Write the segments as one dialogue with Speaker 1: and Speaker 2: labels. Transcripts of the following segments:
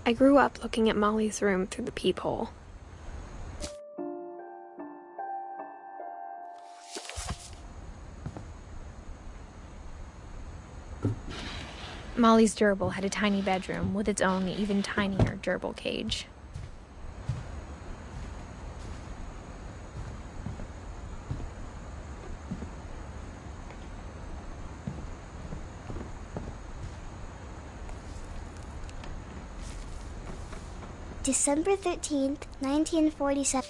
Speaker 1: I grew up looking at Molly's room through the peephole. Molly's gerbil had a tiny bedroom with its own even tinier gerbil cage.
Speaker 2: December 13th, 1947.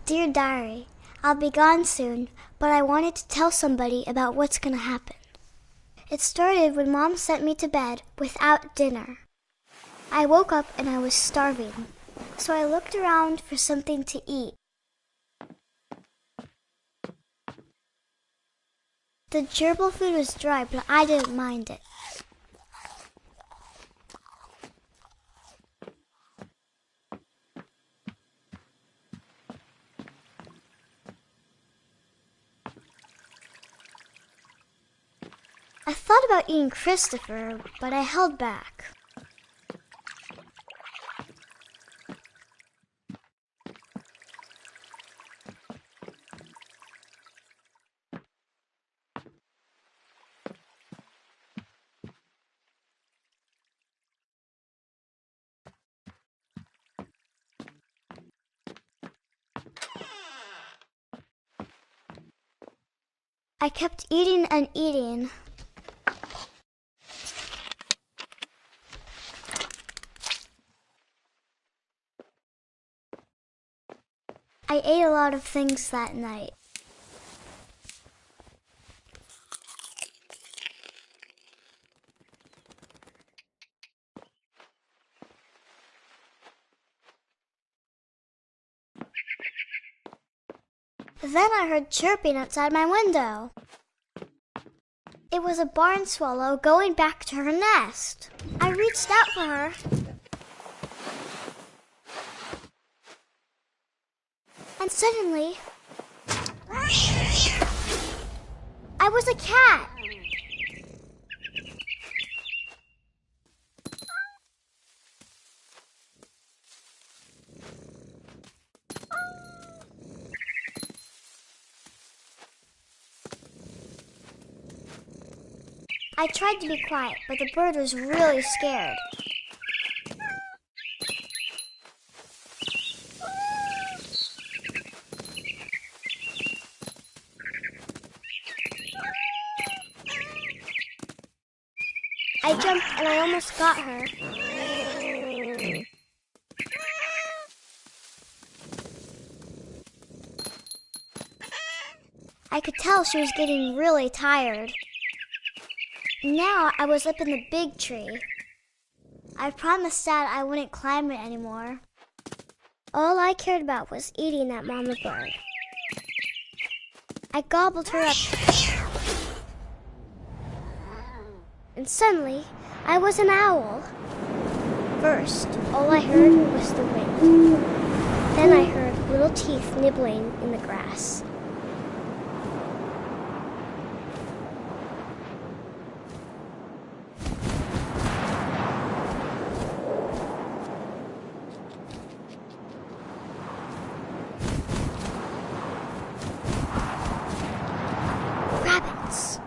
Speaker 2: Dear Diary, I'll be gone soon, but I wanted to tell somebody about what's gonna happen. It started when Mom sent me to bed without dinner. I woke up and I was starving, so I looked around for something to eat. The gerbil food was dry, but I didn't mind it. I thought about eating Christopher, but I held back. I kept eating and eating. I ate a lot of things that night. Then I heard chirping outside my window. It was a barn swallow going back to her nest. I reached out for her. And suddenly, I was a cat. I tried to be quiet, but the bird was really scared. I jumped and I almost got her. I could tell she was getting really tired. Now I was up in the big tree. I promised Dad I wouldn't climb it anymore. All I cared about was eating that mama bird. I gobbled her up. And suddenly, I was an owl. First, all I heard was the wind. Then I heard little teeth nibbling in the grass. Rabbits.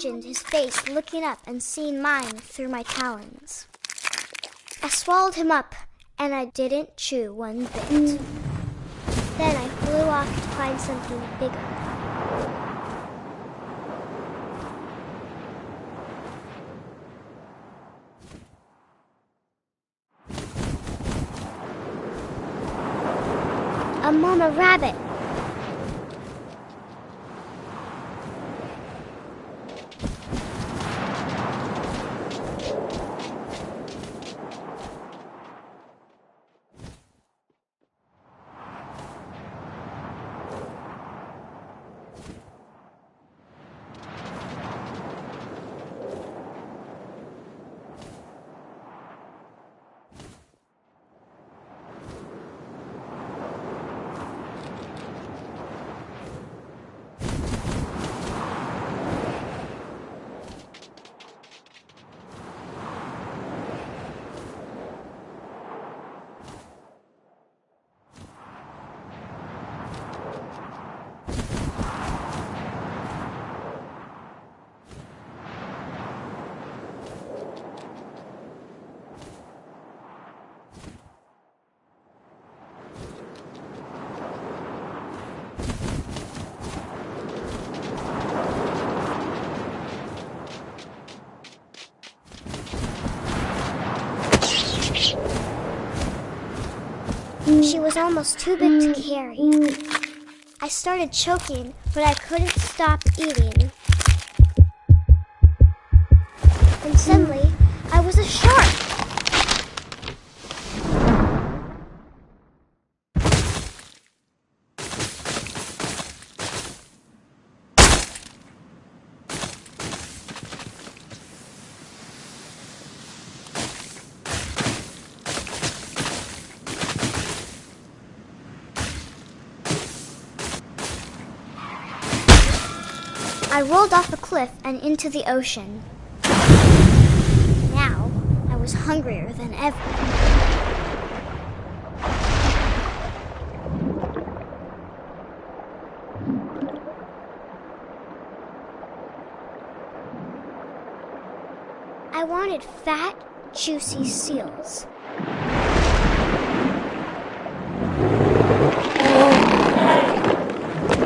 Speaker 2: imagined his face looking up and seeing mine through my talons. I swallowed him up, and I didn't chew one bit. Then I flew off to find something bigger. A mama rabbit. She was almost too big to carry. I started choking, but I couldn't stop eating. And suddenly, I was a shark. I rolled off a cliff and into the ocean. Now, I was hungrier than ever. I wanted fat, juicy seals.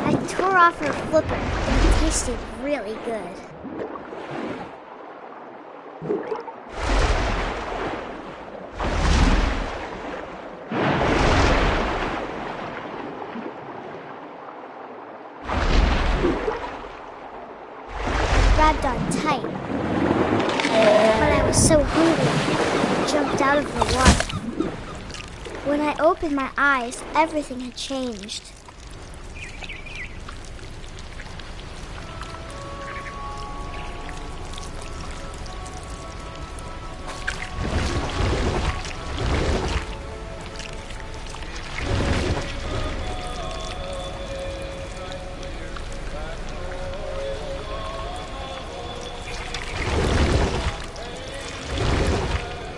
Speaker 2: I tore off her flipper, and it tasted really good. I grabbed on tight, but I was so hungry, I jumped out of the water. When I opened my eyes, everything had changed.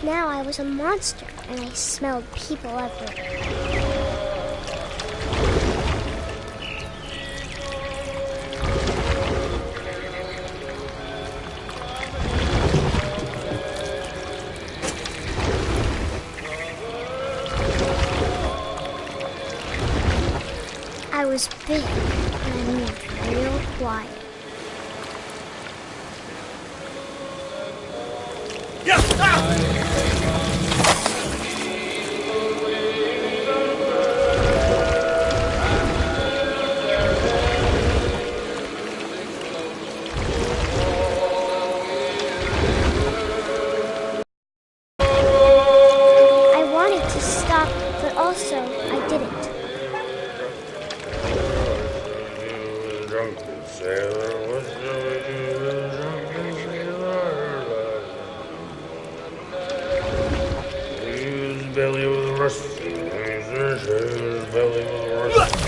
Speaker 2: Now I was a monster, and I smelled people everywhere. I was big, and I moved real quiet. I wanted to stop, but also I didn't.
Speaker 3: Drunken sailor, what shall we do with a drunken sailor? His belly was rusty, his belly was rusty.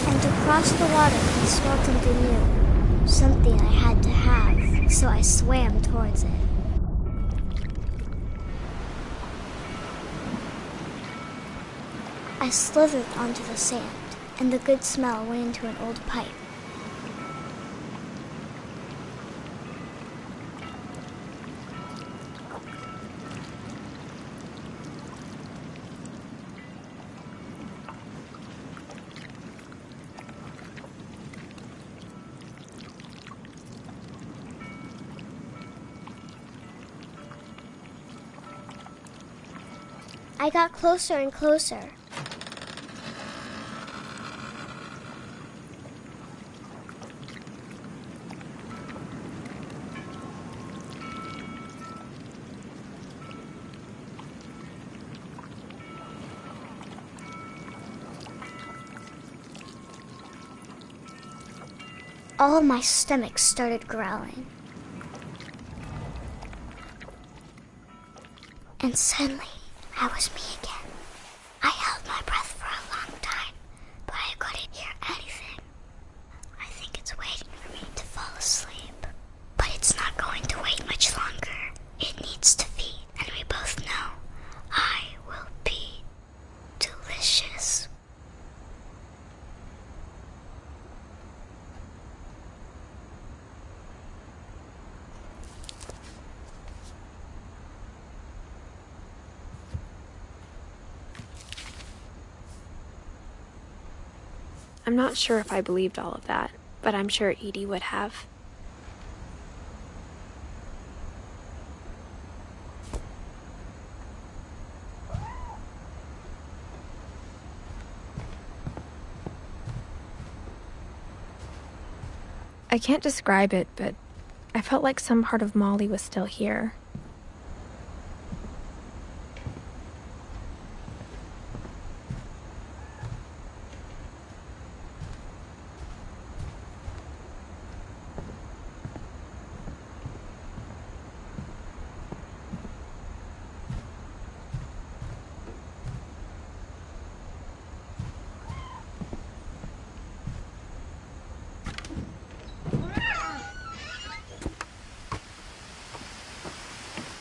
Speaker 2: And to cross the water and swell something new, something I had to have, so I swam towards it. I slithered onto the sand, and the good smell went into an old pipe. I got closer and closer. All of my stomach started growling. And suddenly, I was me again. I held my breath for a long time, but I couldn't hear anything. I think it's waiting for me to fall asleep. But it's not going to wait much longer. It needs to feed, and we both know I will be delicious.
Speaker 1: I'm not sure if I believed all of that, but I'm sure Edie would have. I can't describe it, but I felt like some part of Molly was still here.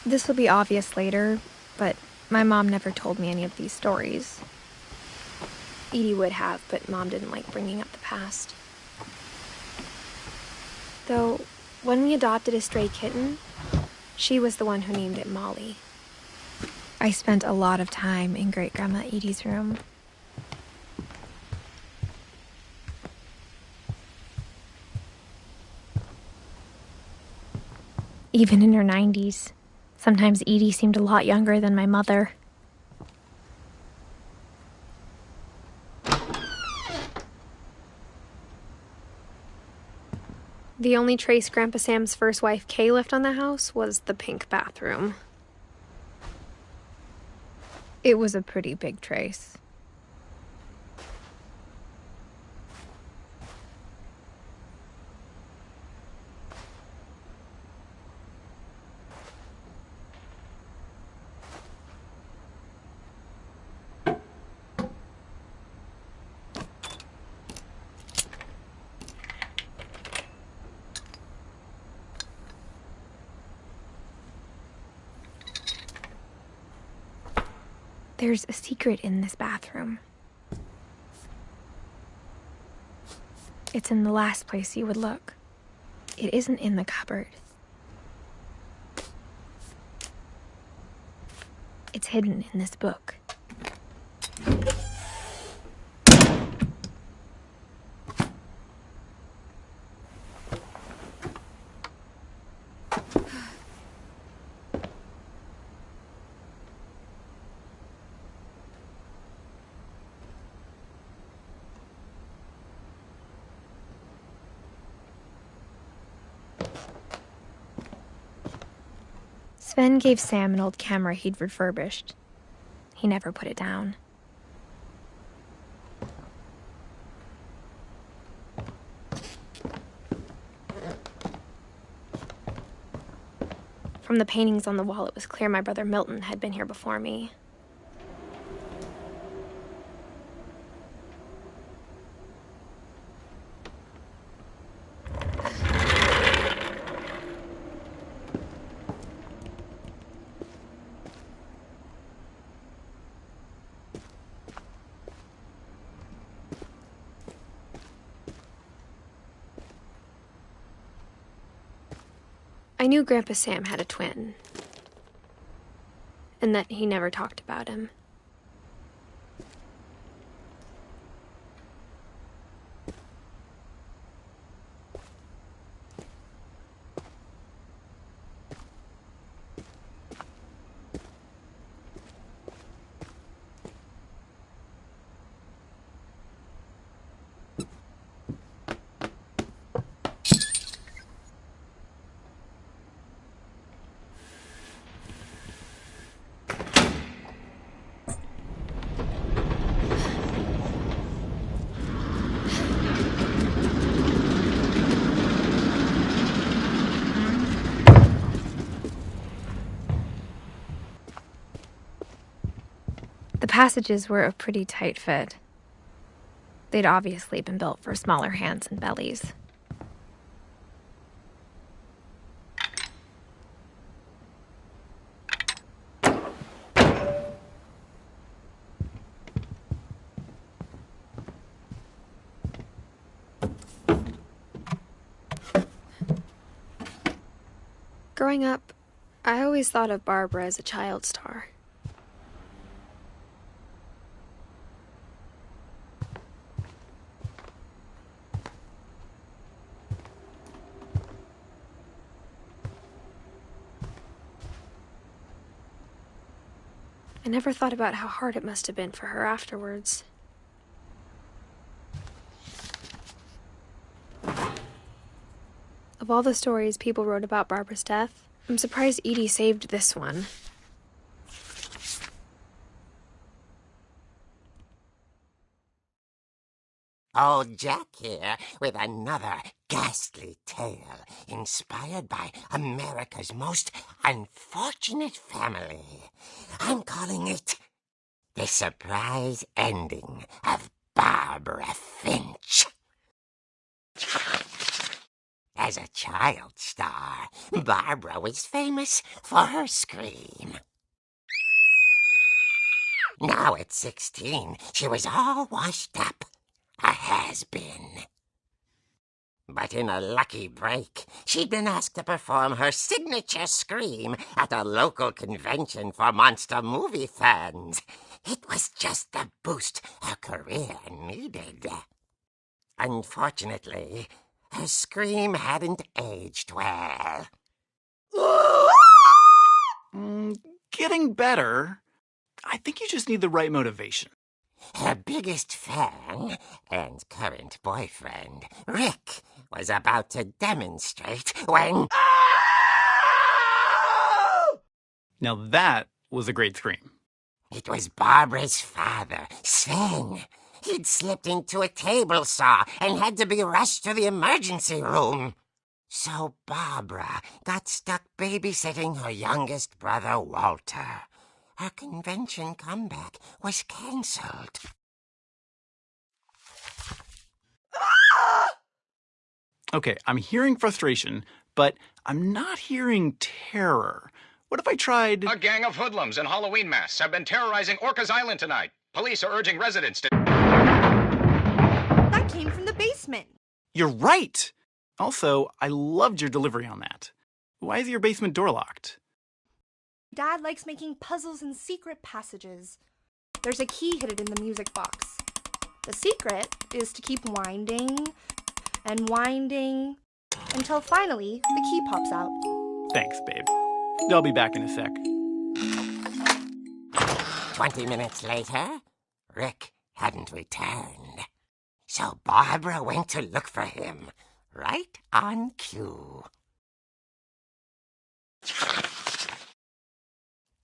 Speaker 1: This will be obvious later, but my mom never told me any of these stories. Edie would have, but Mom didn't like bringing up the past. Though, when we adopted a stray kitten, she was the one who named it Molly. I spent a lot of time in Great-Grandma Edie's room. Even in her 90s. Sometimes Edie seemed a lot younger than my mother. The only trace Grandpa Sam's first wife, Kay, left on the house was the pink bathroom. It was a pretty big trace. There's a secret in this bathroom. It's in the last place you would look. It isn't in the cupboard. It's hidden in this book. Sven gave Sam an old camera he'd refurbished. He never put it down. From the paintings on the wall, it was clear my brother Milton had been here before me. I knew Grandpa Sam had a twin, and that he never talked about him. The passages were a pretty tight fit. They'd obviously been built for smaller hands and bellies. Growing up, I always thought of Barbara as a child star. I never thought about how hard it must have been for her afterwards. Of all the stories people wrote about Barbara's death, I'm surprised Edie saved this one.
Speaker 4: Old Jack here with another ghastly tale inspired by America's most unfortunate family. I'm calling it The Surprise Ending of Barbara Finch. As a child star, Barbara was famous for her scream. Now at 16, she was all washed up. A has-been. But in a lucky break, she'd been asked to perform her signature scream at a local convention for monster movie fans. It was just the boost her career needed. Unfortunately, her scream hadn't aged well.
Speaker 5: Getting better. I think you just need the right motivation.
Speaker 4: Her biggest fan and current boyfriend, Rick, was about to demonstrate when...
Speaker 5: Now that was a great scream.
Speaker 4: It was Barbara's father, Sven. He'd slipped into a table saw and had to be rushed to the emergency room. So Barbara got stuck babysitting her youngest brother, Walter. Her convention comeback was cancelled.
Speaker 5: Okay, I'm hearing frustration, but I'm not hearing terror. What if I tried...
Speaker 6: A gang of hoodlums in Halloween masks have been terrorizing Orcas Island tonight. Police are urging residents to...
Speaker 7: That came from the basement.
Speaker 5: You're right! Also, I loved your delivery on that. Why is your basement door locked?
Speaker 7: Dad likes making puzzles and secret passages. There's a key hidden in the music box. The secret is to keep winding and winding until finally the key pops out.
Speaker 5: Thanks, babe. I'll be back in a sec.
Speaker 4: 20 minutes later, Rick hadn't returned. So Barbara went to look for him, right on cue.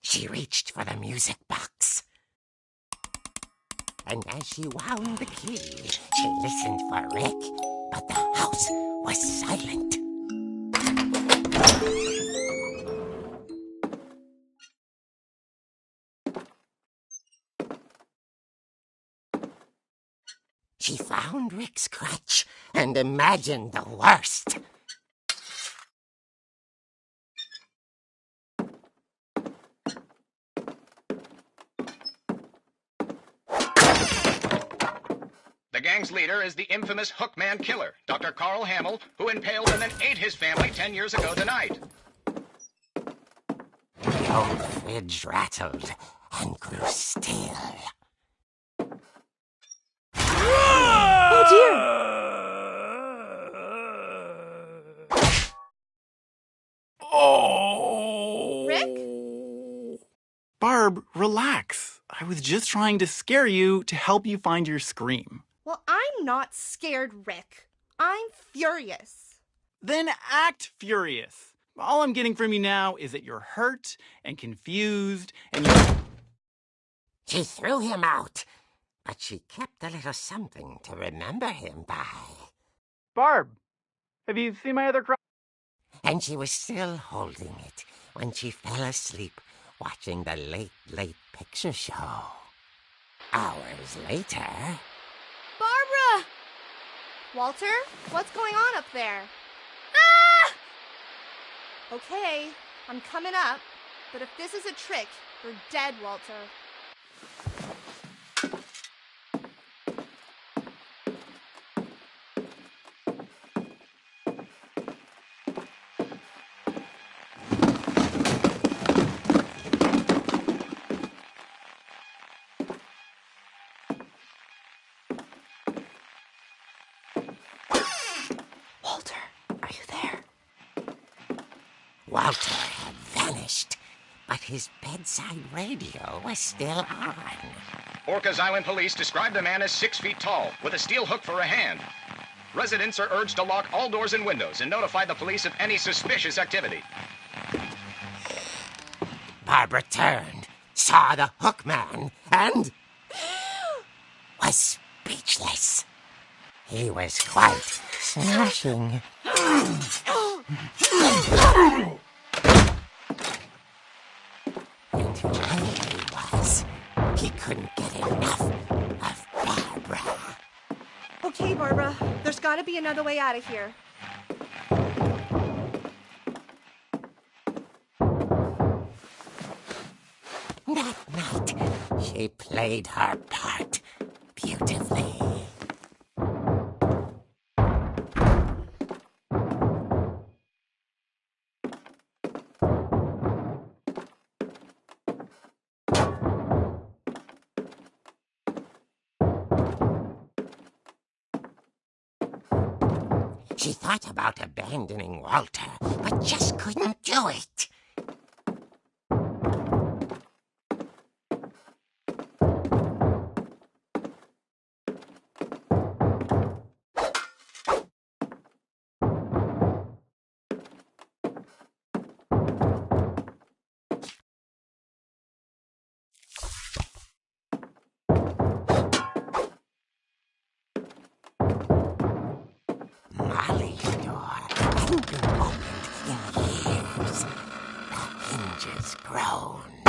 Speaker 4: She reached for the music box. And as she wound the key, she listened for Rick, but the house was silent. She found Rick's crutch and imagined the worst.
Speaker 6: The gang's leader is the infamous Hookman Killer, Dr. Carl Hamill, who impaled and then ate his family 10 years ago tonight.
Speaker 4: old fridge rattled and grew still.
Speaker 7: Oh dear!
Speaker 5: Oh!
Speaker 7: Rick?
Speaker 5: Barb, relax. I was just trying to scare you to help you find your scream.
Speaker 7: Well, I'm not scared, Rick. I'm furious.
Speaker 5: Then act furious. All I'm getting from you now is that you're hurt and confused and
Speaker 4: She threw him out, but she kept a little something to remember him by.
Speaker 5: Barb, have you seen my other cry?
Speaker 4: And she was still holding it when she fell asleep watching the Late Late Picture Show. Hours later...
Speaker 7: Barbara! Walter, what's going on up there? Ah! Okay, I'm coming up, but if this is a trick, you're dead, Walter. Walter, are you there?
Speaker 4: Walter had vanished, but his bedside radio was still on.
Speaker 6: Orcas Island police describe the man as 6 feet tall, with a steel hook for a hand. Residents are urged to lock all doors and windows and notify the police of any suspicious activity.
Speaker 4: Barbara turned, saw the hook man, and was speechless. He was quite smashing. And whoever he was, he couldn't get enough of Barbara.
Speaker 7: Okay, Barbara, there's gotta be another way out of here.
Speaker 4: That night, she played her part beautifully. She thought about abandoning Walter, but just couldn't do it. Molly's door hadn't been opened in years. The hinges groaned.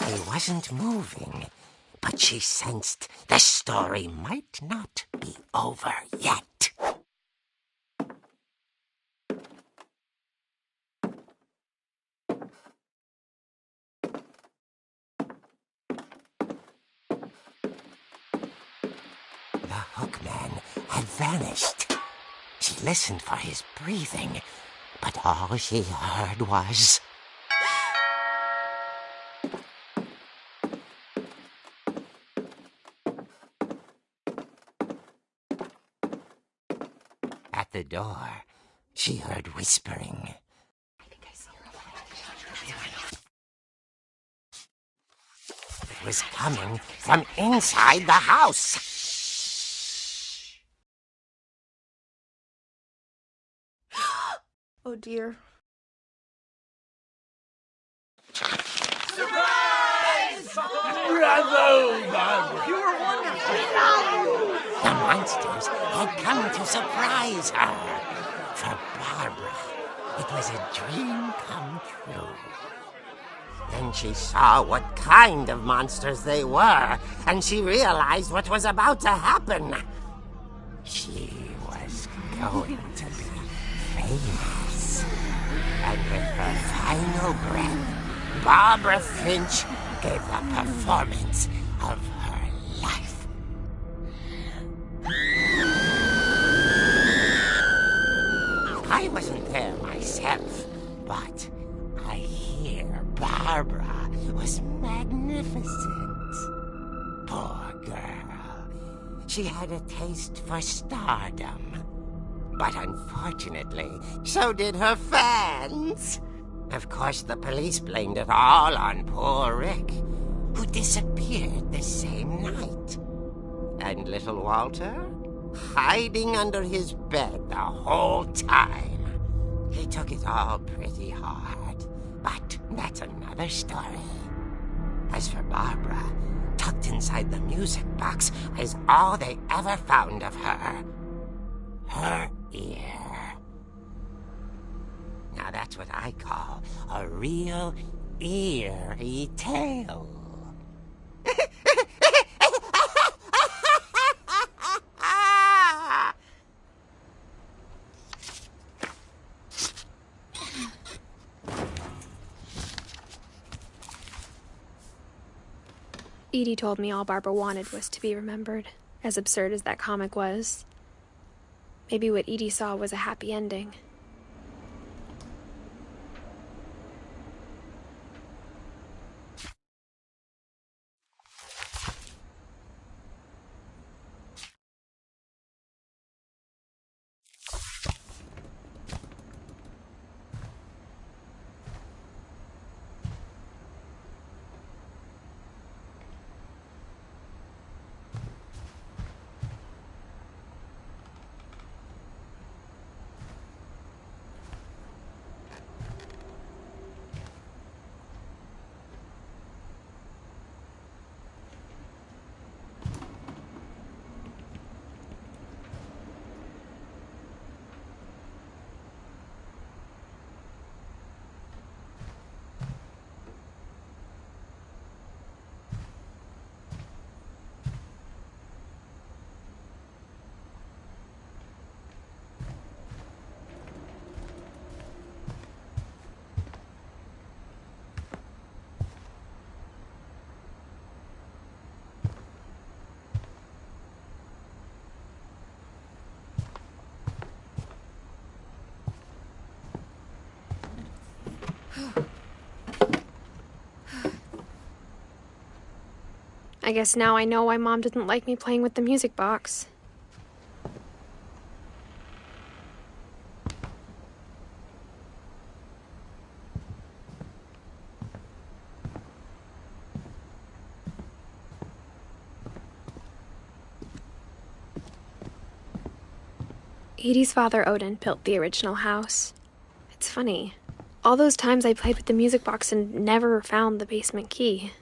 Speaker 4: He wasn't moving, but she sensed the story might not be over yet. The hookman had vanished. She listened for his breathing, but all she heard was... At the door, she heard whispering. It was coming from inside the house.
Speaker 7: Oh dear.
Speaker 4: The monsters had come to surprise her. For Barbara, it was a dream come true. Then she saw what kind of monsters they were, and she realized what was about to happen. She was going to be famous. And with her final breath, Barbara Finch gave the performance of her I wasn't there myself, but I hear Barbara was magnificent. Poor girl. She had a taste for stardom. But unfortunately, so did her fans. Of course, the police blamed it all on poor Rick, who disappeared the same night. And little Walter? Hiding under his bed the whole time. He took it all pretty hard, but that's another story. As for Barbara, tucked inside the music box is all they ever found of her. Her ear. Now that's what I call a real eerie tale.
Speaker 1: Edie told me all Barbara wanted was to be remembered, as absurd as that comic was. Maybe what Edie saw was a happy ending. I guess now I know why Mom didn't like me playing with the music box. Edie's father, Odin, built the original house. It's funny. All those times I played with the music box and never found the basement key.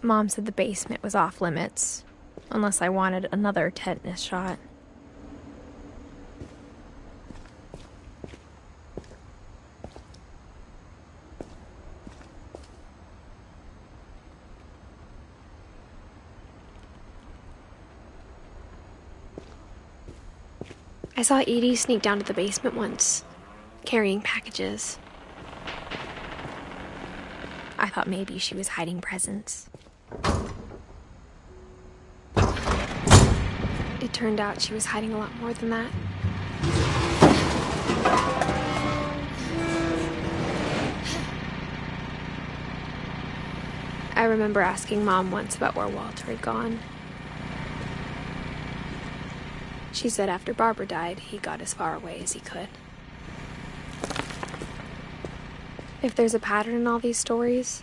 Speaker 1: Mom said the basement was off limits, unless I wanted another tetanus shot. I saw Edie sneak down to the basement once, carrying packages. I thought maybe she was hiding presents. It turned out she was hiding a lot more than that. I remember asking Mom once about where Walter had gone. She said after Barbara died, he got as far away as he could. If there's a pattern in all these stories,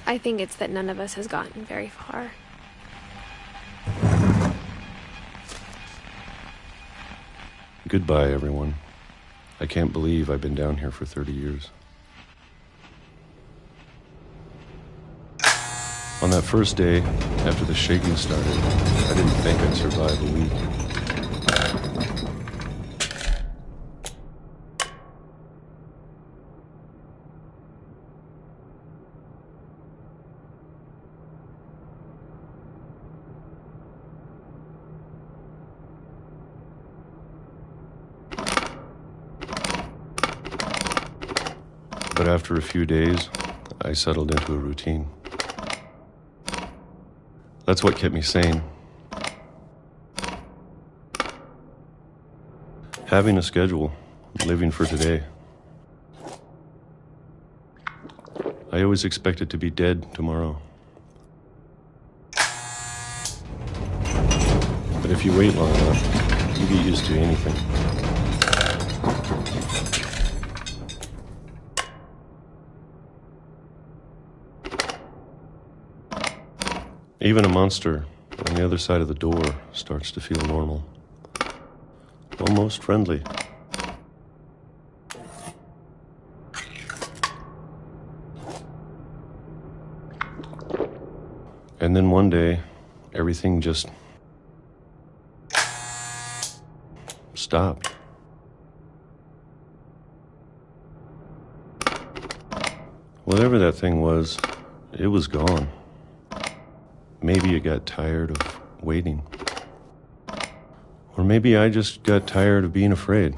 Speaker 1: I think it's that none of us has gotten very far.
Speaker 8: Goodbye, everyone. I can't believe I've been down here for 30 years. On that first day, after the shaking started, I didn't think I'd survive a week. But after a few days, I settled into a routine. That's what kept me sane. Having a schedule, living for today. I always expected to be dead tomorrow. But if you wait long enough, you get used to anything. Even a monster on the other side of the door starts to feel normal. Almost friendly. And then one day, everything just stopped. Whatever that thing was, it was gone. Maybe it got tired of waiting. Or maybe I just got tired of being afraid.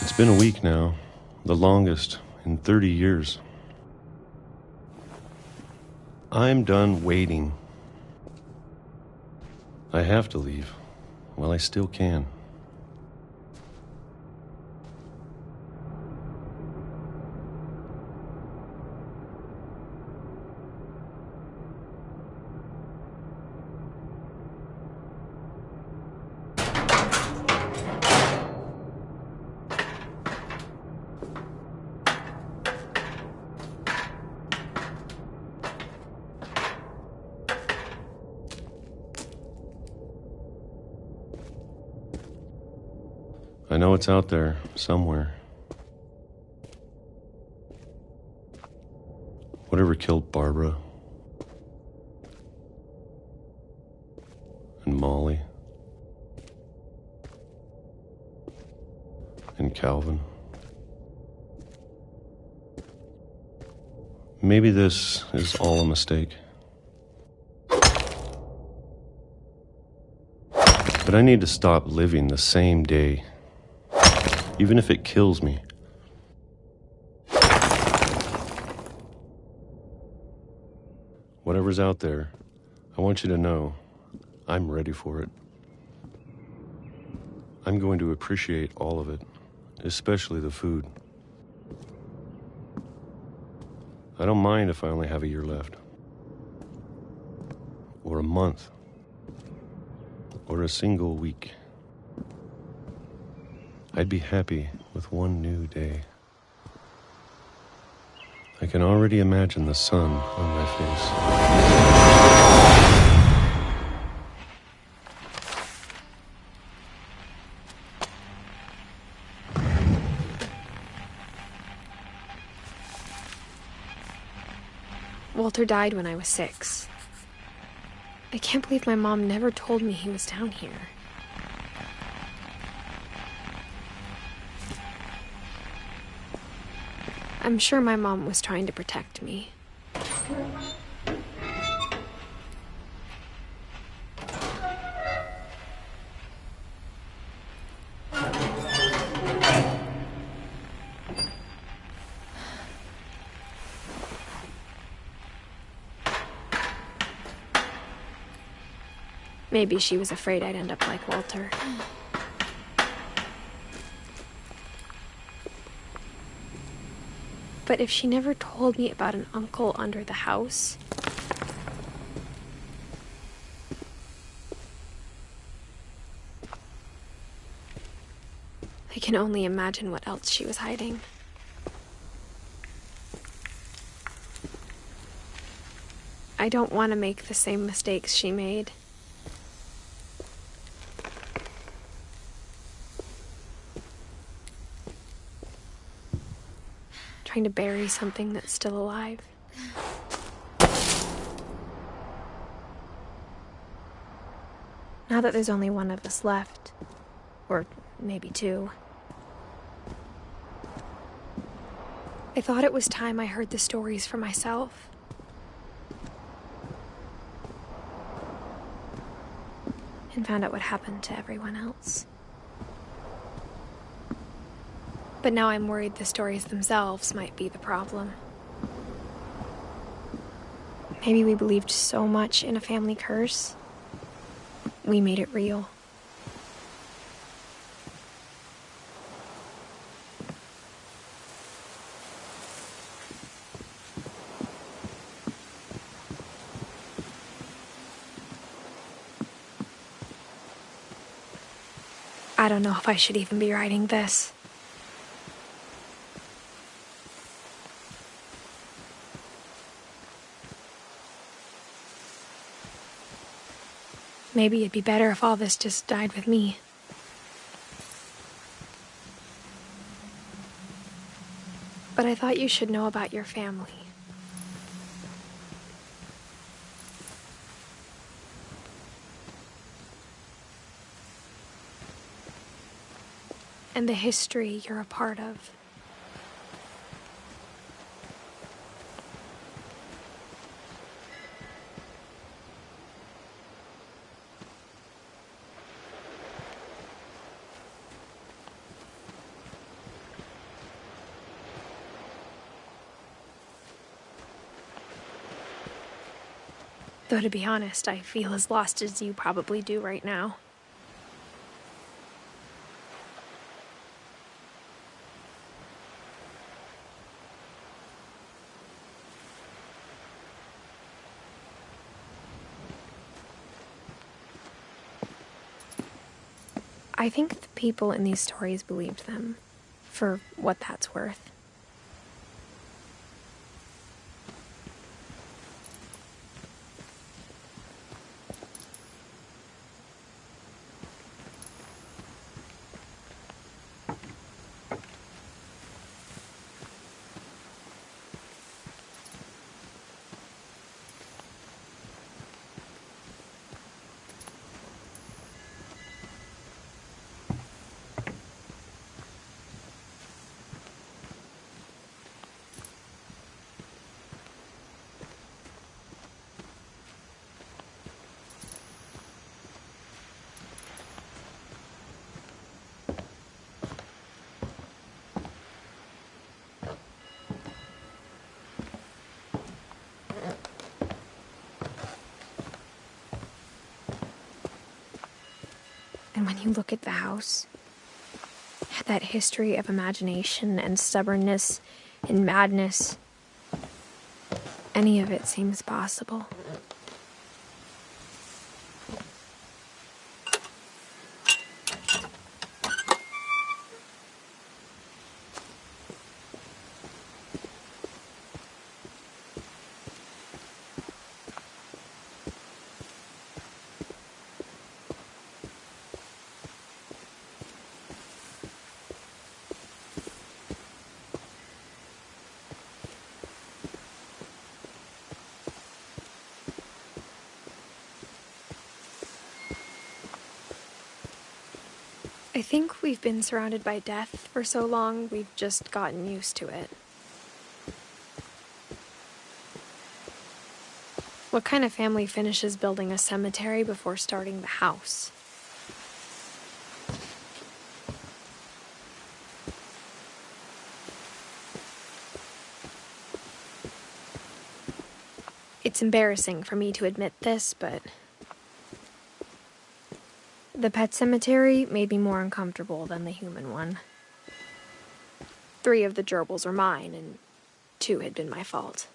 Speaker 8: It's been a week now, the longest in 30 years. I'm done waiting. I have to leave while I still can. I know it's out there, somewhere. Whatever killed Barbara and Molly and Calvin. Maybe this is all a mistake. But I need to stop living the same day. Even if it kills me. Whatever's out there, I want you to know I'm ready for it. I'm going to appreciate all of it, especially the food. I don't mind if I only have a year left. Or a month. Or a single week. I'd be happy with one new day. I can already imagine the sun on my face.
Speaker 1: Walter died when I was 6. I can't believe my mom never told me he was down here. I'm sure my mom was trying to protect me. Maybe she was afraid I'd end up like Walter. But if she never told me about an uncle under the house, I can only imagine what else she was hiding. I don't want to make the same mistakes she made. Trying to bury something that's still alive. Now that there's only one of us left, or maybe two, I thought it was time I heard the stories for myself. And found out what happened to everyone else. But now I'm worried the stories themselves might be the problem. Maybe we believed so much in a family curse, we made it real. I don't know if I should even be writing this. Maybe it'd be better if all this just died with me. But I thought you should know about your family. And the history you're a part of. Though to be honest, I feel as lost as you probably do right now. I think the people in these stories believed them, for what that's worth. And when you look at the house, that history of imagination and stubbornness and madness, any of it seems possible. I think we've been surrounded by death for so long, we've just gotten used to it. What kind of family finishes building a cemetery before starting the house? It's embarrassing for me to admit this, but the pet cemetery made me more uncomfortable than the human one. 3 of the gerbils were mine, and 2 had been my fault.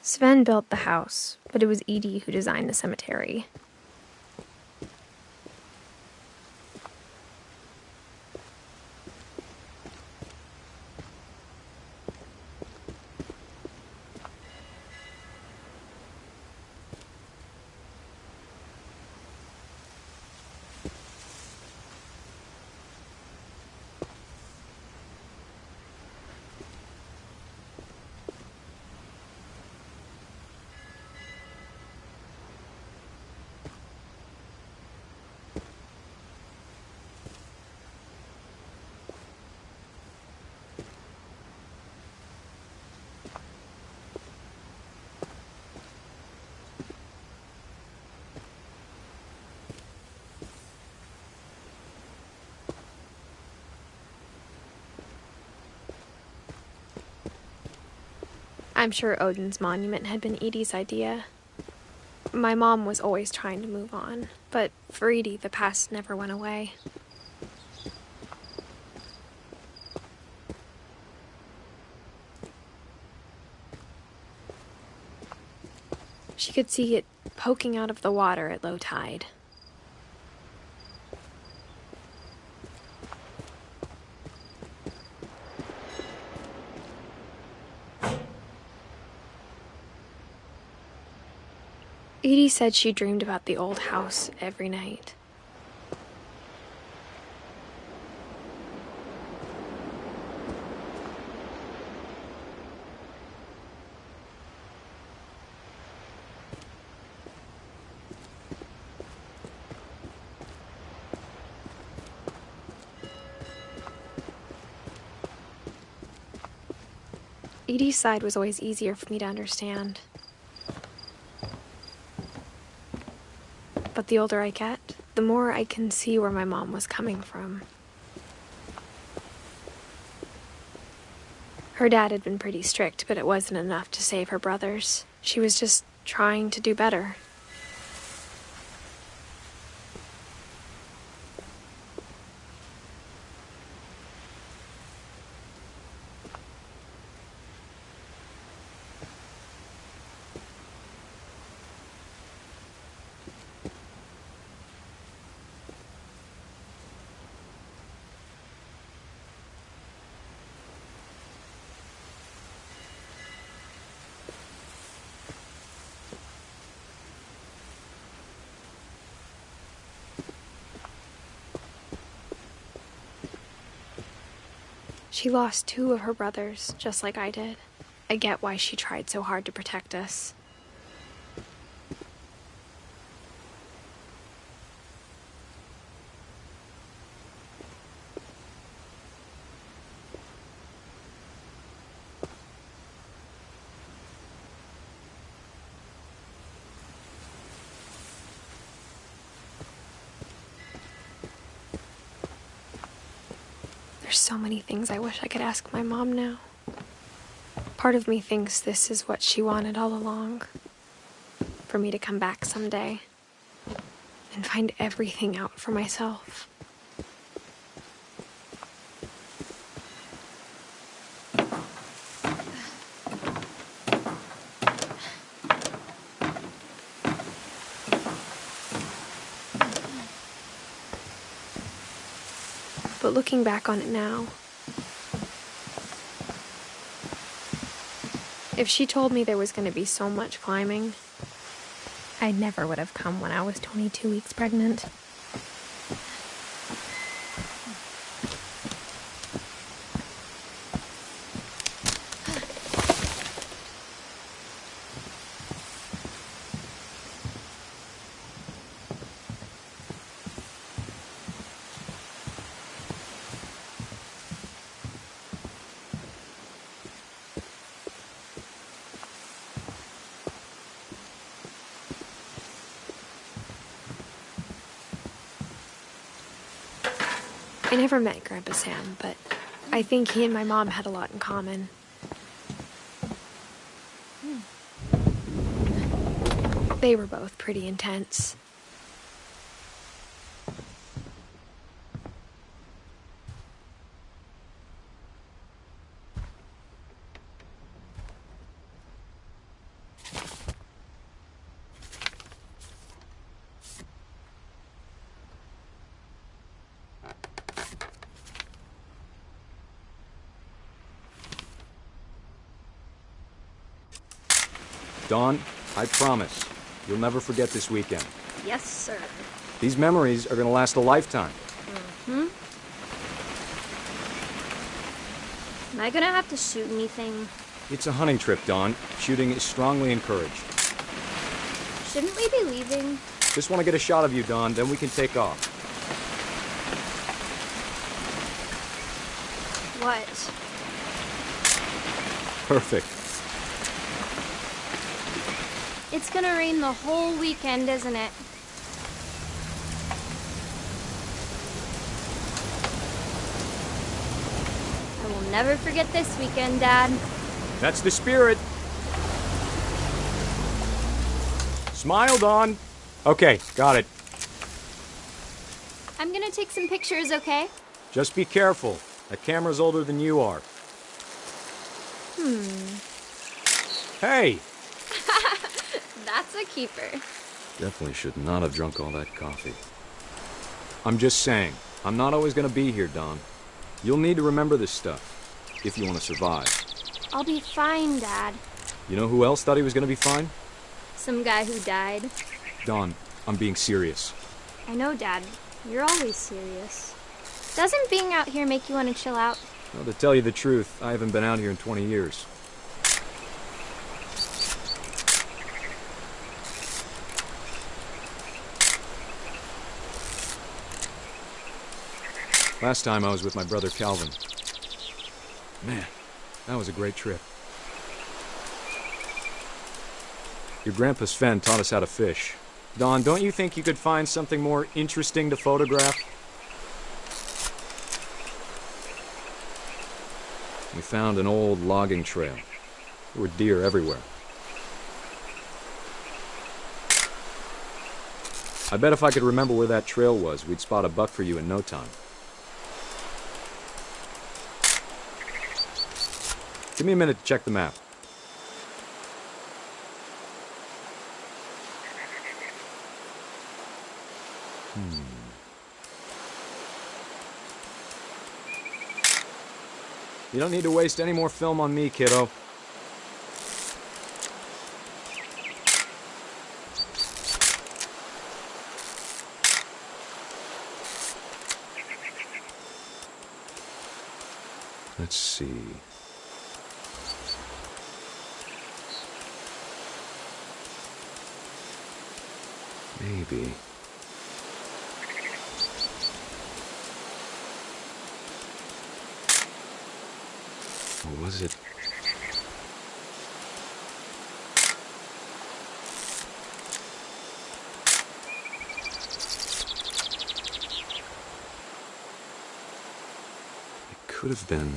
Speaker 1: Sven built the house, but it was Edie who designed the cemetery. I'm sure Odin's monument had been Edie's idea. My mom was always trying to move on, but for Edie, the past never went away. She could see it poking out of the water at low tide. Edie said she dreamed about the old house every night. Edie's side was always easier for me to understand. But the older I get, the more I can see where my mom was coming from. Her dad had been pretty strict, but it wasn't enough to save her brothers. She was just trying to do better. She lost 2 of her brothers, just like I did. I get why she tried so hard to protect us. There's so many things I wish I could ask my mom now. Part of me thinks this is what she wanted all along. For me to come back someday and find everything out for myself. But looking back on it now, if she told me there was going to be so much climbing, I never would have come when I was 22 weeks pregnant. I never met Grandpa Sam, but I think he and my mom had a lot in common. They were both pretty intense.
Speaker 9: Dawn, I promise, you'll never forget this weekend.
Speaker 10: Yes, sir.
Speaker 9: These memories are gonna last a lifetime.
Speaker 10: Am I gonna have to shoot anything?
Speaker 9: It's a hunting trip, Dawn. Shooting is strongly encouraged.
Speaker 10: Shouldn't we be leaving?
Speaker 9: Just want to get a shot of you, Dawn, then we can take off.
Speaker 10: What?
Speaker 9: Perfect.
Speaker 10: It's gonna rain the whole weekend, isn't it? I will never forget this weekend, Dad.
Speaker 9: That's the spirit. Smile, Dawn. Okay, got it.
Speaker 10: I'm gonna take some pictures, okay?
Speaker 9: Just be careful. That camera's older than you are. Hey!
Speaker 10: That's a keeper.
Speaker 9: Definitely should not have drunk all that coffee. I'm just saying, I'm not always gonna be here, Dawn. You'll need to remember this stuff, if you want to survive.
Speaker 10: I'll be fine, Dad.
Speaker 9: You know who else thought he was gonna be fine?
Speaker 10: Some guy who died.
Speaker 9: Dawn, I'm being serious.
Speaker 10: I know, Dad. You're always serious. Doesn't being out here make you want to chill out?
Speaker 9: Well, to tell you the truth, I haven't been out here in 20 years. Last time I was with my brother Calvin. Man, that was a great trip. Your grandpa Sven taught us how to fish. Dawn, don't you think you could find something more interesting to photograph? We found an old logging trail. There were deer everywhere. I bet if I could remember where that trail was, we'd spot a buck for you in no time. Give me a minute to check the map. You don't need to waste any more film on me, kiddo. Let's see. Maybe. Or was it? It could have been.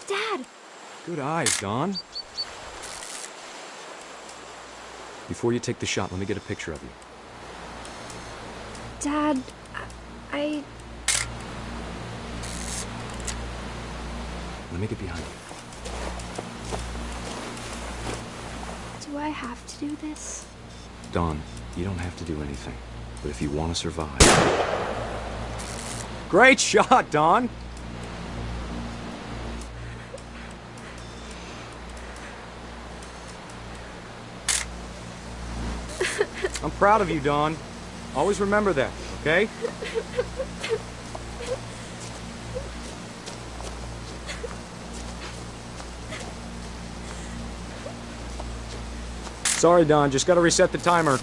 Speaker 10: Dad!
Speaker 9: Good eyes, Don. Before you take the shot, let me get a picture of you.
Speaker 1: Dad, I...
Speaker 9: Let me get behind you.
Speaker 1: Do I have to do this?
Speaker 9: Don, you don't have to do anything. But if you want to survive... Great shot, Don! I'm proud of you, Don. Always remember that, okay? Sorry, Don. Just gotta reset the timer.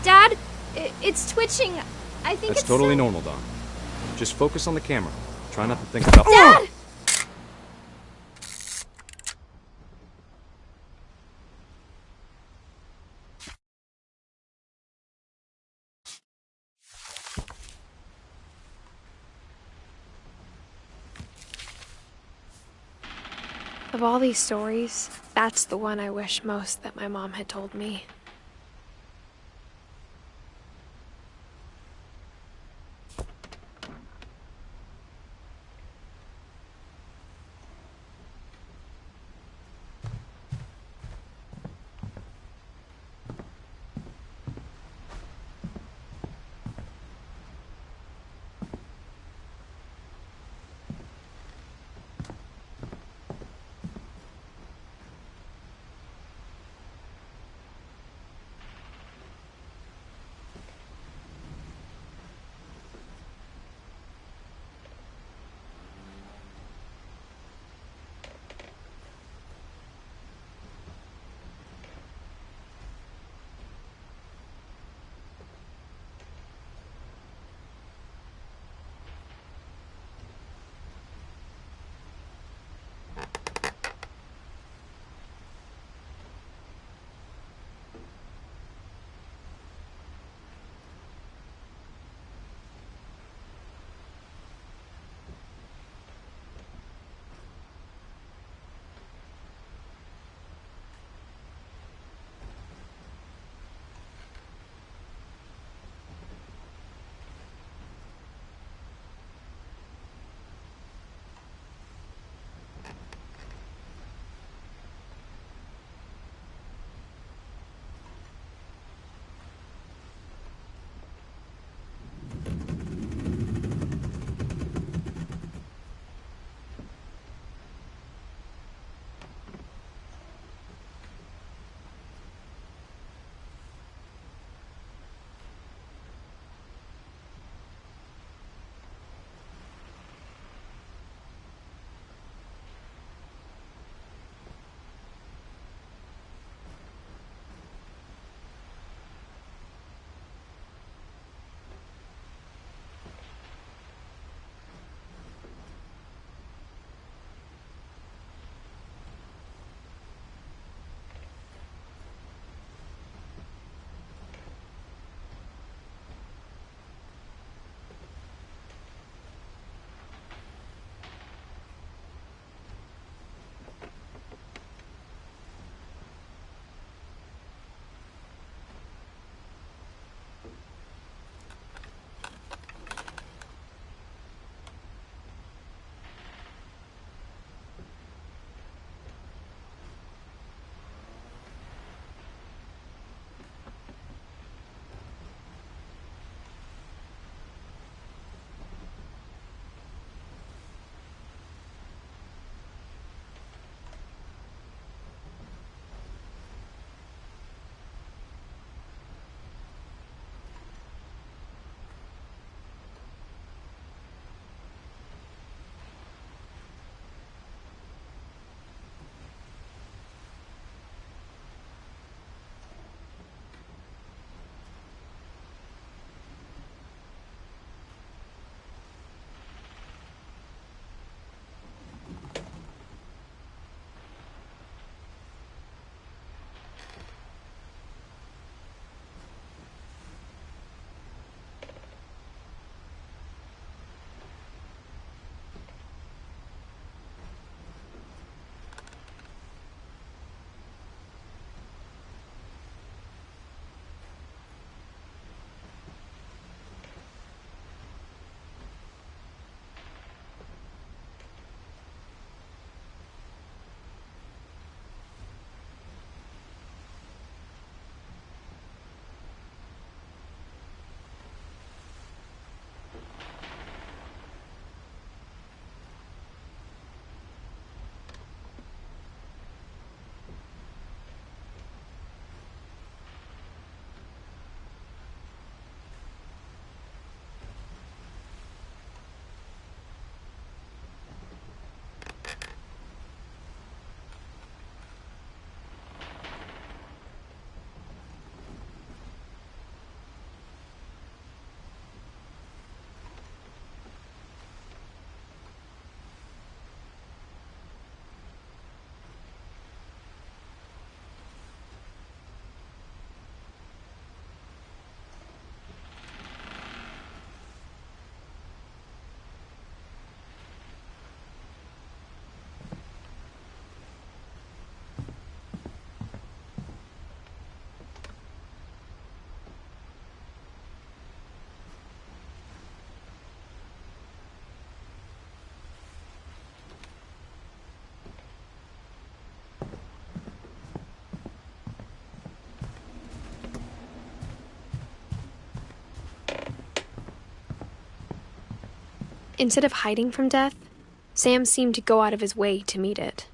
Speaker 10: Dad, it's twitching. I think
Speaker 9: That's
Speaker 10: it's
Speaker 9: totally normal, Don. Just focus on the camera. Try not to think about...
Speaker 10: Dad!
Speaker 1: Of all these stories, that's the one I wish most that my mom had told me. Instead of hiding from death, Sam seemed to go out of his way to meet it.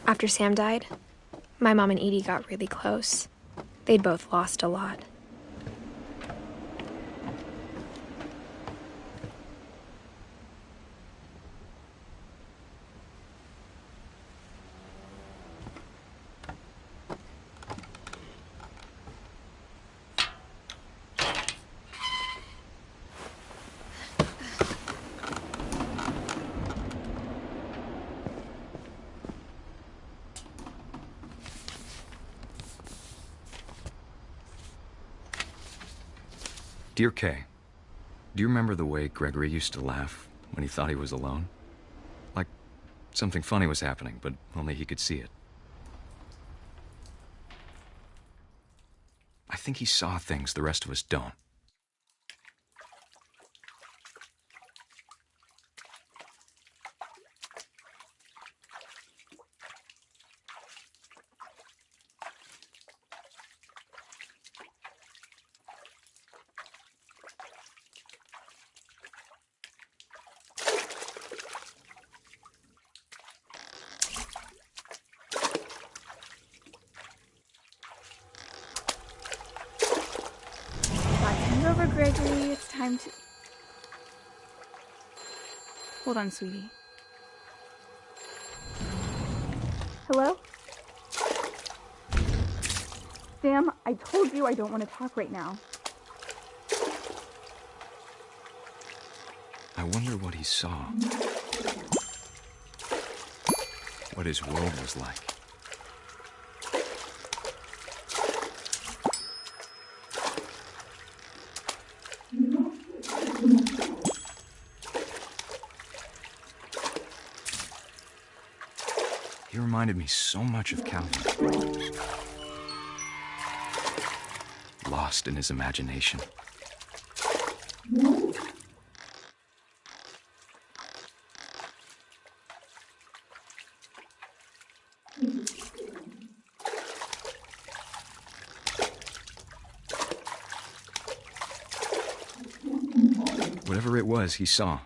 Speaker 1: After Sam died, my mom and Edie got really close. They'd both lost a lot.
Speaker 9: Dear Kay, do you remember the way Gregory used to laugh when he thought he was alone? Like something funny was happening, but only he could see it. I think he saw things the rest of us don't.
Speaker 11: Over, Gregory. It's time to... Hold on, sweetie. Hello? Sam, I told you I don't want to talk right now.
Speaker 9: I wonder what he saw. What his world was like. He reminded me so much of Calvin. Lost in his imagination. Whatever it was he saw.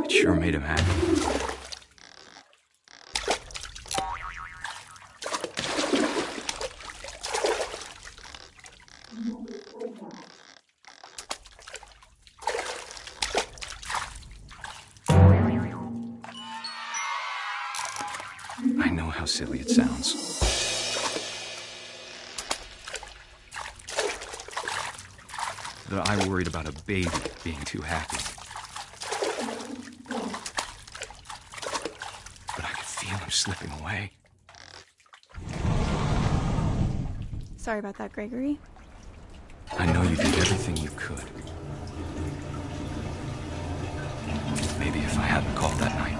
Speaker 9: It sure made him happy. I know how silly it sounds. That I worried about a baby being too happy. But I could feel him slipping away.
Speaker 11: Sorry about that, Gregory.
Speaker 9: I know you did everything you could. Maybe if I hadn't called that night.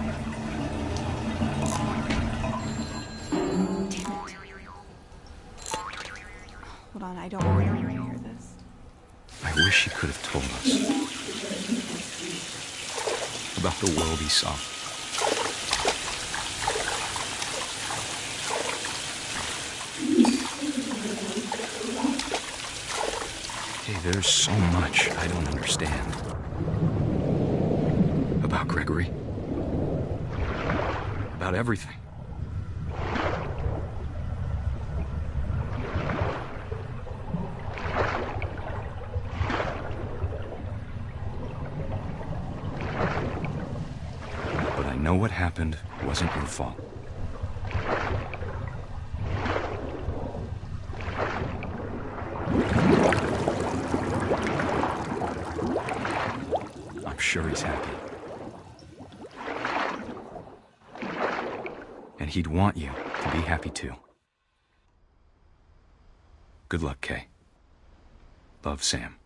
Speaker 11: Hold on, I don't really want to hear this.
Speaker 9: I wish he could have told us about the world he saw. Hey, there's so much I don't understand about Gregory, about everything. I know what happened wasn't your fault. I'm sure he's happy. And he'd want you to be happy too. Good luck, Kay. Love, Sam.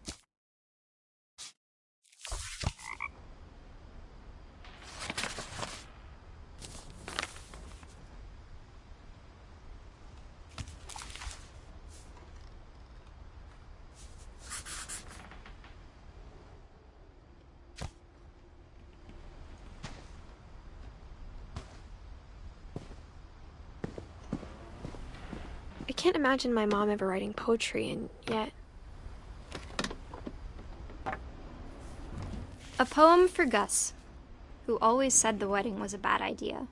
Speaker 1: I can't imagine my mom ever writing poetry, and yet...
Speaker 10: A poem for Gus, who always said the wedding was a bad idea.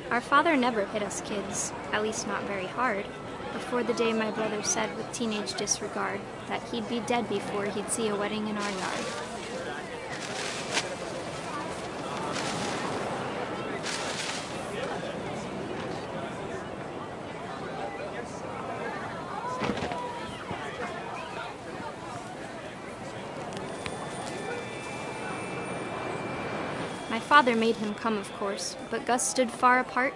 Speaker 10: Our father never hit us kids, at least not very hard, before the day my brother said with teenage disregard that he'd be dead before he'd see a wedding in our yard. My father made him come, of course, but Gus stood far apart,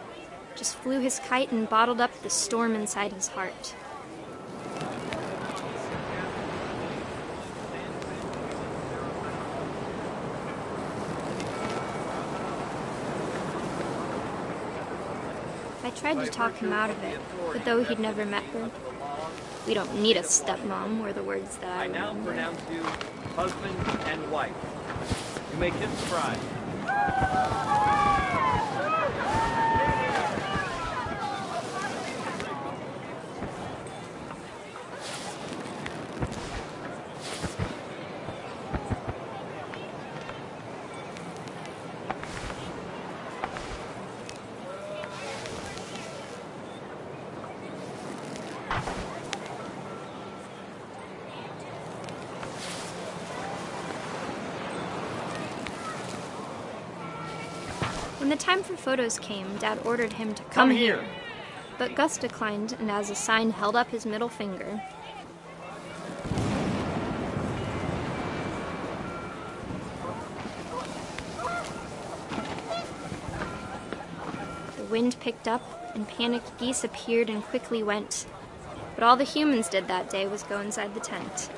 Speaker 10: just flew his kite and bottled up the storm inside his heart. I tried to talk him out of it, but though he'd never met her, "We don't need a stepmom," were the words that I
Speaker 12: now
Speaker 10: remember.
Speaker 12: pronounce you husband and wife. You may kiss the bride.
Speaker 10: When the time for photos came, Dad ordered him to come here. But Gus declined and as a sign held up his middle finger. The wind picked up and panicked geese appeared and quickly went. But all the humans did that day was go inside the tent.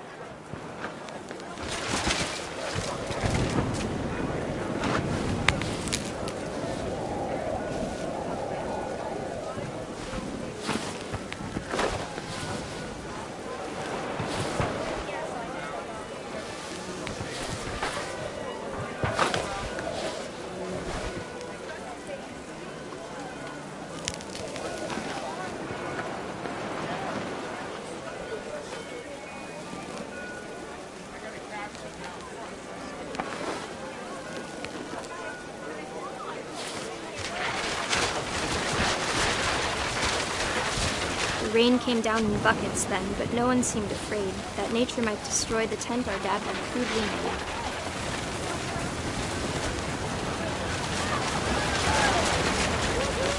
Speaker 10: The rain came down in buckets then, but no one seemed afraid that nature might destroy the tent our dad had crudely made.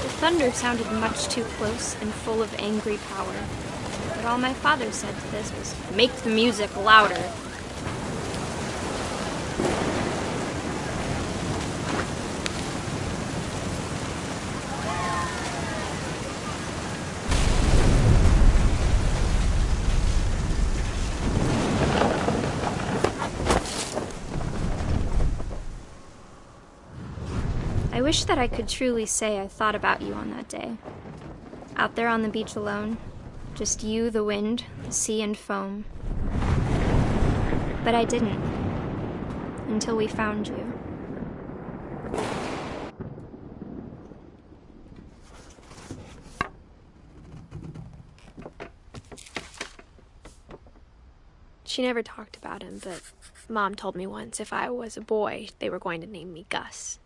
Speaker 10: The thunder sounded much too close and full of angry power, but all my father said to this was, "Make the music louder." I wish that I could truly say I thought about you on that day. Out there on the beach alone, just you, the wind, the sea, and foam. But I didn't, until we found you.
Speaker 1: She never talked about him, but Mom told me once if I was a boy, they were going to name me Gus.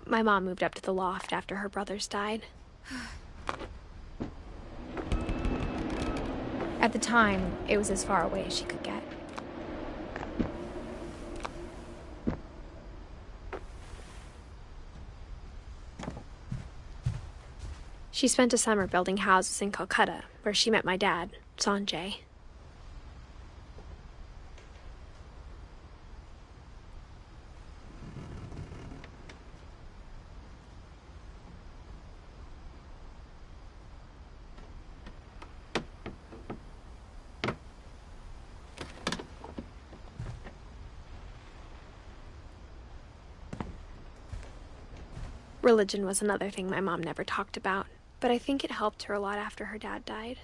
Speaker 1: My mom moved up to the loft after her brothers died. At the time, it was as far away as she could get. She spent a summer building houses in Calcutta, where she met my dad, Sanjay. Religion was another thing my mom never talked about, but I think it helped her a lot after her dad died.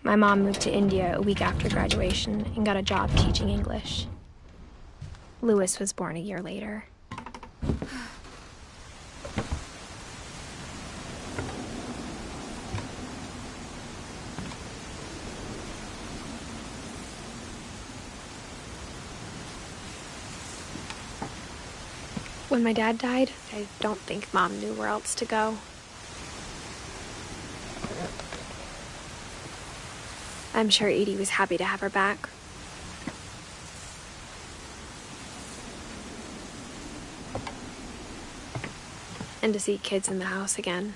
Speaker 1: My mom moved to India a week after graduation and got a job teaching English. Louis was born a year later. When my dad died, I don't think Mom knew where else to go. I'm sure Edie was happy to have her back. And to see kids in the house again.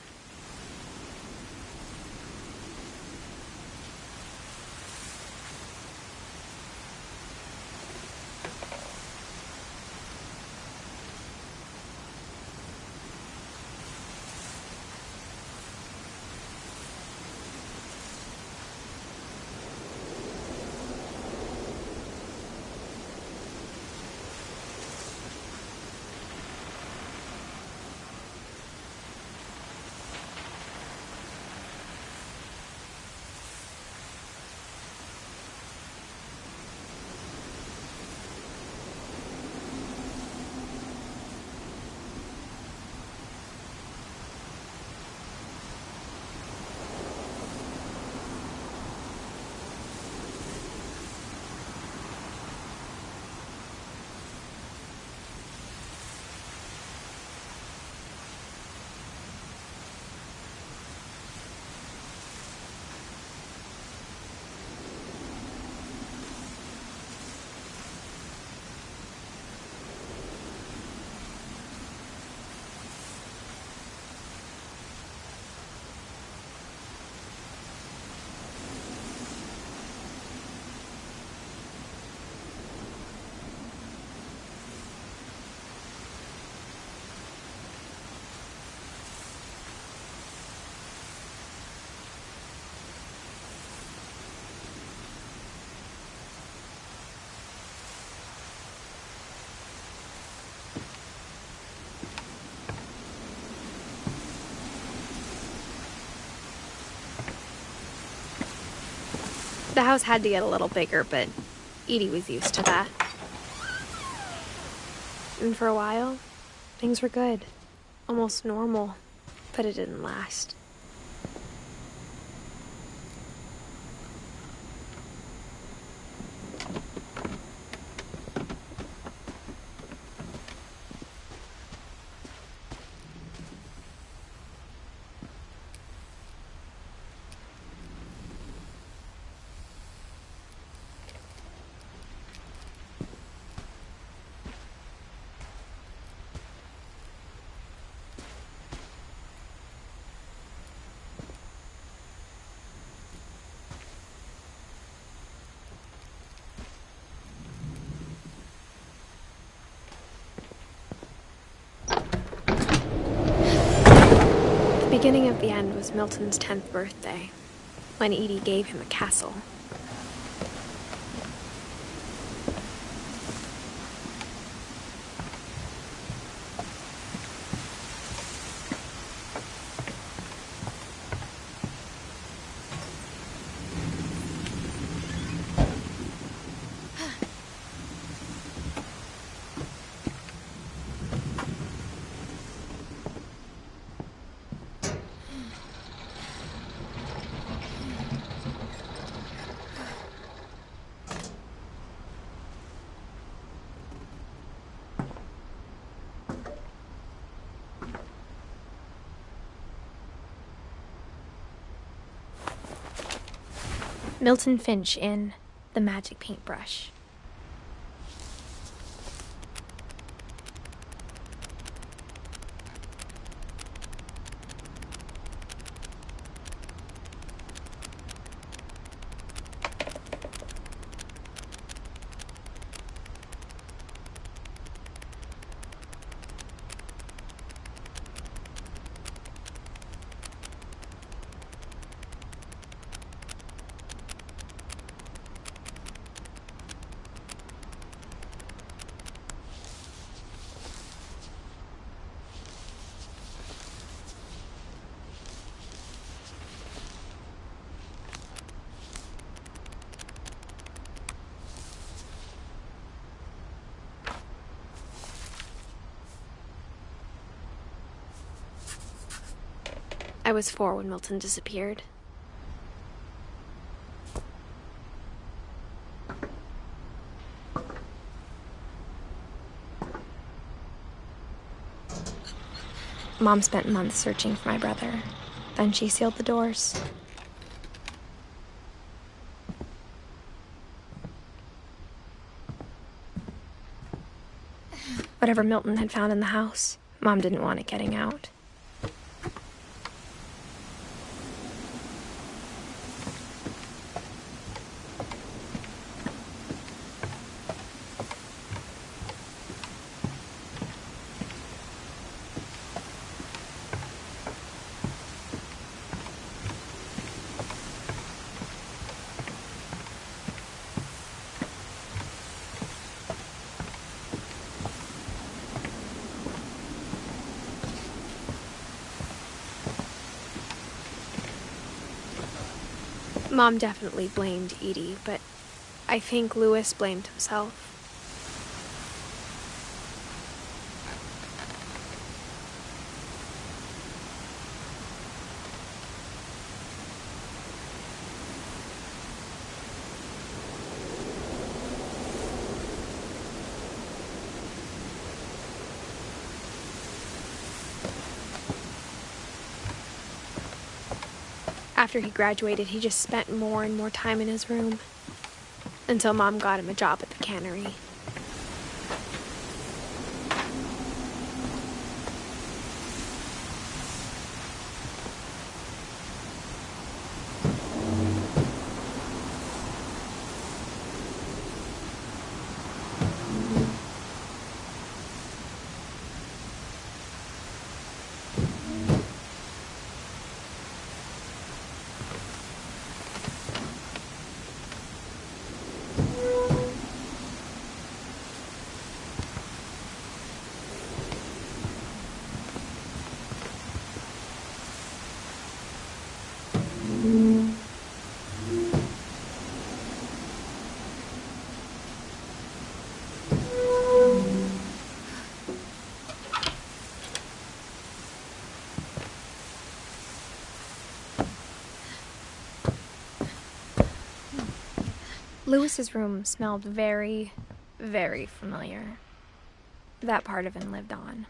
Speaker 1: The house had to get a little bigger, but Edie was used to that. And for a while, things were good. Almost normal, but it didn't last. beginning of the end was Milton's 10th birthday, when Edie gave him a castle. Milton Finch in The Magic Paintbrush. I was 4 when Milton disappeared. Mom spent months searching for my brother. Then she sealed the doors. Whatever Milton had found in the house, Mom didn't want it getting out. Mom definitely blamed Edie, but I think Louis blamed himself. After he graduated, he just spent more and more time in his room, until Mom got him a job at the cannery. Louis's room smelled very, very familiar. That part of him lived on.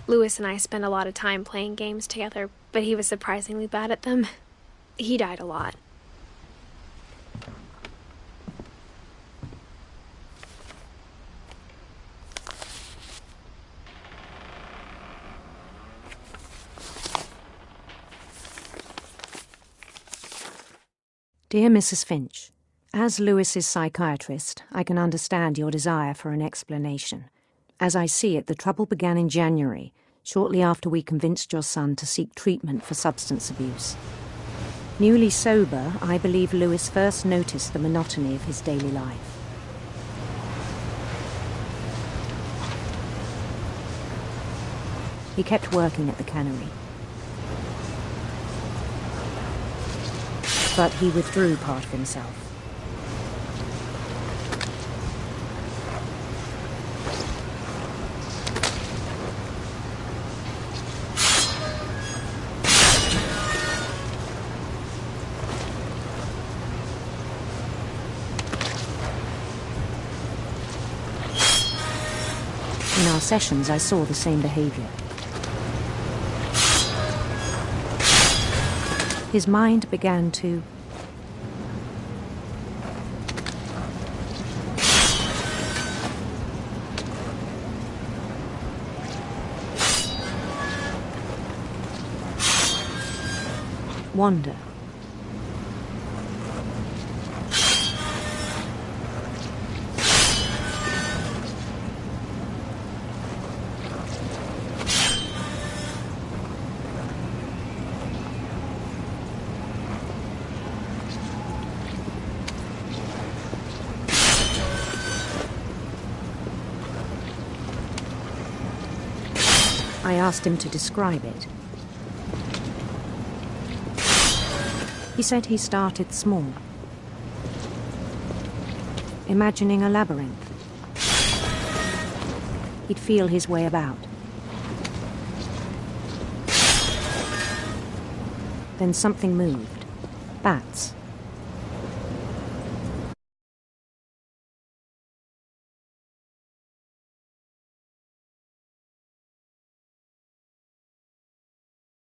Speaker 1: Lewis and I spent a lot of time playing games together, but he was surprisingly bad at them. He died a lot.
Speaker 13: Dear Mrs. Finch, as Lewis's psychiatrist, I can understand your desire for an explanation. As I see it, the trouble began in January, shortly after we convinced your son to seek treatment for substance abuse. Newly sober, I believe Lewis first noticed the monotony of his daily life. He kept working at the cannery. But he withdrew part of himself. In our sessions, I saw the same behavior. His mind began to wander. I asked him to describe it. He said he started small, imagining a labyrinth. He'd feel his way about. Then something moved. Bats.